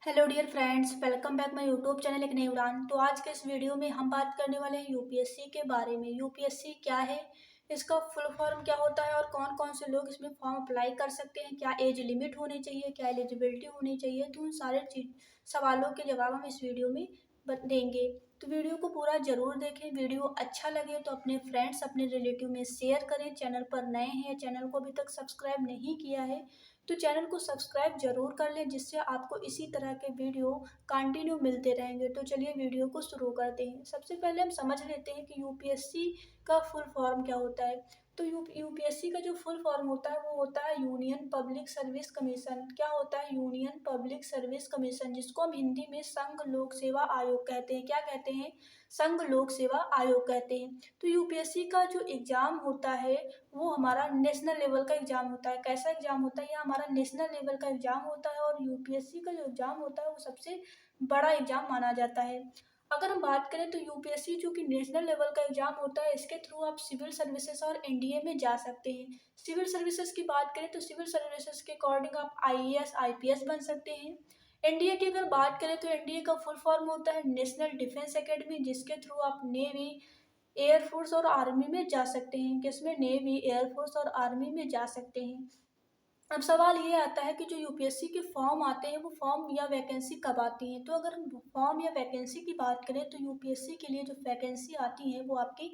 Hello dear friends, welcome back my YouTube channel एक नई उड़ान। तो आज के इस वीडियो में हम बात करने वाले हैं यूपीएससी के बारे में। यूपीएससी क्या है, इसका फुल फॉर्म क्या होता है और कौन कौन से लोग इसमें फॉर्म अप्लाई कर सकते हैं, क्या एज लिमिट होनी चाहिए, क्या एलिजिबिलिटी होनी चाहिए। तो उन सारे सवालों के जवाब हम इस वीडियो में देंगे। तो वीडियो को पूरा जरूर देखें। वीडियो अच्छा लगे तो अपने फ्रेंड्स, अपने रिलेटिव में शेयर करें। चैनल पर नए हैं, चैनल को अभी तक सब्सक्राइब नहीं किया है तो चैनल को सब्सक्राइब जरूर कर लें, जिससे आपको इसी तरह के वीडियो कंटिन्यू मिलते रहेंगे। तो चलिए वीडियो को शुरू करते हैं। सबसे पहले हम समझ लेते हैं कि यूपीएससी का फुल फॉर्म क्या होता है। तो यूपीएससी का जो फुल फॉर्म होता है वो होता है यूनियन पब्लिक सर्विस कमीशन। क्या होता है? यूनियन पब्लिक सर्विस कमीशन, जिसको हम हिंदी में संघ लोक सेवा आयोग कहते हैं। क्या कहते हैं? संघ लोक सेवा आयोग कहते हैं। तो यूपीएससी का जो एग्जाम होता है वो हमारा नेशनल लेवल का एग्जाम होता है। कैसा एग्जाम होता है? ये हमारा नेशनल लेवल का एग्जाम होता है और यूपीएससी का जो एग्जाम होता है वो सबसे बड़ा एग्जाम माना जाता है। अगर हम बात करें तो यूपीएससी जो कि नेशनल लेवल का एग्जाम होता है, इसके थ्रू आप सिविल सर्विसेज और एनडीए में जा सकते हैं। सिविल सर्विसेज की बात करें तो सिविल सर्विसेज के अकॉर्डिंग आप आईएएस आईपीएस बन सकते हैं। एनडीए की अगर बात करें तो एनडीए का फुल फॉर्म होता है नेशनल डिफेंस एकेडमी, जिसके थ्रू आप नेवी, एयरफोर्स और आर्मी में जा सकते हैं। किसमें? नेवी, एयरफोर्स और आर्मी में जा सकते हैं। अब सवाल ये आता है कि जो यूपीएससी के फॉर्म आते हैं वो फॉर्म या वैकेंसी कब आती हैं। तो अगर हम फॉर्म या वैकेंसी की बात करें तो यूपीएससी के लिए जो वैकेंसी आती है वो आपकी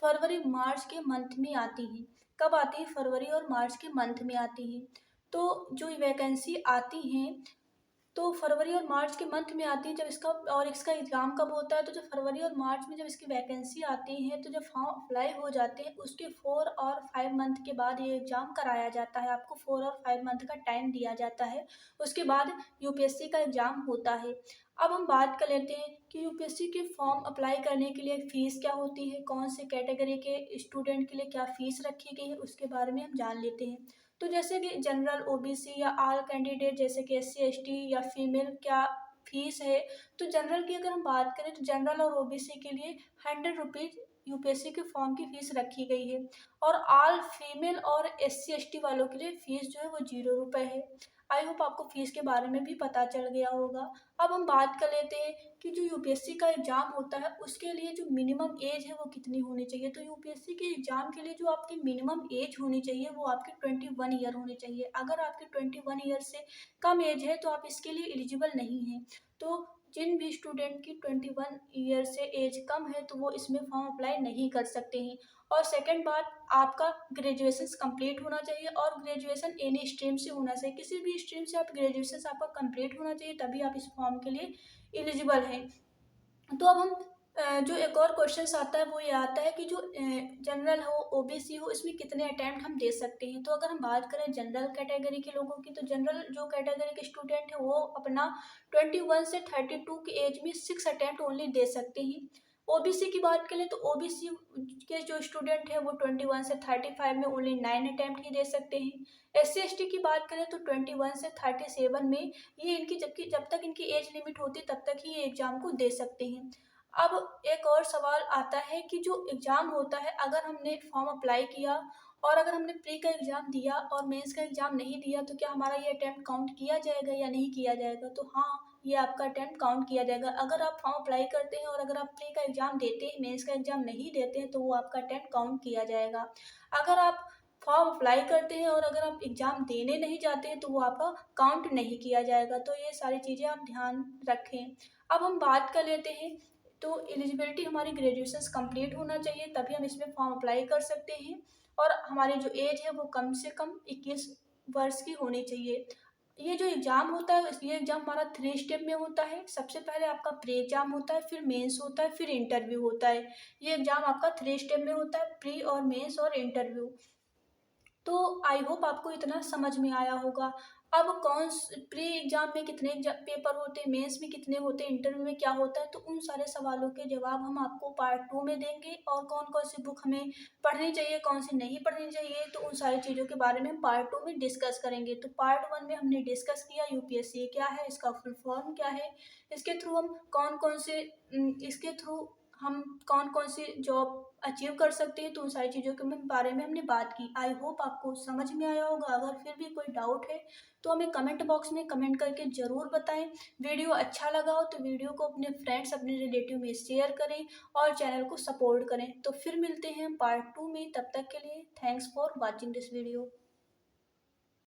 फरवरी मार्च के मंथ में आती है। कब आती है? फरवरी और मार्च के मंथ में आती है। तो जो वैकेंसी आती हैं तो फरवरी और मार्च के मंथ में आती है। जब इसका एग्ज़ाम कब होता है? तो जब फरवरी और मार्च में जब इसकी वैकेंसी आती है तो जब फॉर्म अप्लाई हो जाते हैं उसके 4 और 5 मंथ के बाद ये एग्ज़ाम कराया जाता है। आपको 4 और 5 मंथ का टाइम दिया जाता है, उसके बाद यूपीएससी का एग्ज़ाम होता है। अब हम बात कर लेते हैं कि यूपीएससी के फॉर्म अप्लाई करने के लिए फ़ीस क्या होती है, कौन से कैटेगरी के स्टूडेंट के लिए क्या फ़ीस रखी गई है, उसके बारे में हम जान लेते हैं। तो जैसे कि जनरल, ओबीसी या ऑल कैंडिडेट जैसे कि एससी एसटी या फीमेल क्या फीस है। तो जनरल की अगर हम बात करें तो जनरल और ओबीसी के लिए 100 रुपीज़ यूपीएससी के फॉर्म की फीस रखी गई है और ऑल फीमेल और एससी एसटी वालों के लिए फीस जो है वो 0 रुपये है। आई होप आपको फीस के बारे में भी पता चल गया होगा। अब हम बात कर लेते हैं कि जो यूपीएससी का एग्ज़ाम होता है उसके लिए जो मिनिमम एज है वो कितनी होनी चाहिए। तो यूपीएससी के एग्ज़ाम के लिए जो आपकी मिनिमम एज होनी चाहिए वो आपकी 21 ईयर होनी चाहिए। अगर आपकी 21 ईयर से कम एज है तो आप इसके लिए एलिजिबल नहीं हैं। तो जिन भी स्टूडेंट की 21 ईयर से एज कम है तो वो इसमें फॉर्म अप्लाई नहीं कर सकते हैं। और सेकंड बात, आपका ग्रेजुएशन कंप्लीट होना चाहिए और ग्रेजुएशन एनी स्ट्रीम से होना चाहिए। किसी भी स्ट्रीम से आप ग्रेजुएशन आपका कंप्लीट होना चाहिए, तभी आप इस फॉर्म के लिए एलिजिबल हैं। तो अब हम जो एक और क्वेश्चन आता है वो ये आता है कि जो जनरल हो, ओबीसी हो, इसमें कितने अटैम्प्ट हम दे सकते हैं। तो अगर हम बात करें जनरल कैटेगरी के लोगों की तो जनरल जो कैटेगरी के स्टूडेंट है वो अपना 21 से 32 की एज में 6 अटैम्प्ट ओनली दे सकते हैं। ओबीसी की बात करें तो ओबीसी के जो स्टूडेंट है वो 21 से 35 में ओनली 9 अटैम्प्ट ही दे सकते हैं। एससी एसटी की बात करें तो 21 से 37 में ये इनकी जब तक इनकी एज लिमिट होती है तब तक ही ये एग्ज़ाम को दे सकते हैं। अब एक और सवाल आता है कि जो एग्ज़ाम होता है, अगर हमने फॉर्म अप्लाई किया और अगर हमने प्री का एग्ज़ाम दिया और मेंस का एग्ज़ाम नहीं दिया तो क्या हमारा ये अटेम्प्ट काउंट किया जाएगा या नहीं किया जाएगा? तो हाँ, ये आपका अटेम्प्ट काउंट किया जाएगा। अगर आप फॉर्म अप्लाई करते हैं और अगर आप प्री का एग्ज़ाम देते हैं, मेंस का एग्ज़ाम नहीं देते हैं तो वो आपका अटेम्प्ट काउंट किया जाएगा। अगर आप फॉर्म अप्लाई करते हैं और अगर आप एग्ज़ाम देने नहीं जाते हैं तो वो आपका काउंट नहीं किया जाएगा। तो ये सारी चीज़ें आप ध्यान रखें। अब हम बात कर लेते हैं, तो एलिजिबिलिटी हमारी ग्रेजुएशन कंप्लीट होना चाहिए तभी हम इसमें फॉर्म अप्लाई कर सकते हैं और हमारी जो एज है वो कम से कम 21 वर्ष की होनी चाहिए। ये जो एग्ज़ाम होता है ये एग्ज़ाम हमारा 3 स्टेप में होता है। सबसे पहले आपका प्री एग्ज़ाम होता है, फिर मेंस होता है, फिर इंटरव्यू होता है। ये एग्ज़ाम आपका 3 स्टेप में होता है, प्री और मेंस और इंटरव्यू। तो आई होप आपको इतना समझ में आया होगा। अब प्री एग्जाम में कितने पेपर होते हैं, मेंस में कितने होते हैं, इंटरव्यू में क्या होता है, तो उन सारे सवालों के जवाब हम आपको पार्ट 2 में देंगे। और कौन कौन सी बुक हमें पढ़नी चाहिए, कौन सी नहीं पढ़नी चाहिए, तो उन सारी चीज़ों के बारे में हम पार्ट 2 में डिस्कस करेंगे। तो पार्ट 1 में हमने डिस्कस किया यूपीएससी क्या है, इसका फुल फॉर्म क्या है, इसके थ्रू हम कौन कौन से इसके थ्रू हम कौन कौन सी जॉब अचीव कर सकते हैं, तो उन सारी चीज़ों के बारे में हमने बात की। आई होप आपको समझ में आया होगा। अगर फिर भी कोई डाउट है तो हमें कमेंट बॉक्स में कमेंट करके ज़रूर बताएं। वीडियो अच्छा लगा हो तो वीडियो को अपने फ्रेंड्स, अपने रिलेटिव में शेयर करें और चैनल को सपोर्ट करें। तो फिर मिलते हैं पार्ट 2 में, तब तक के लिए thanks for watching this video.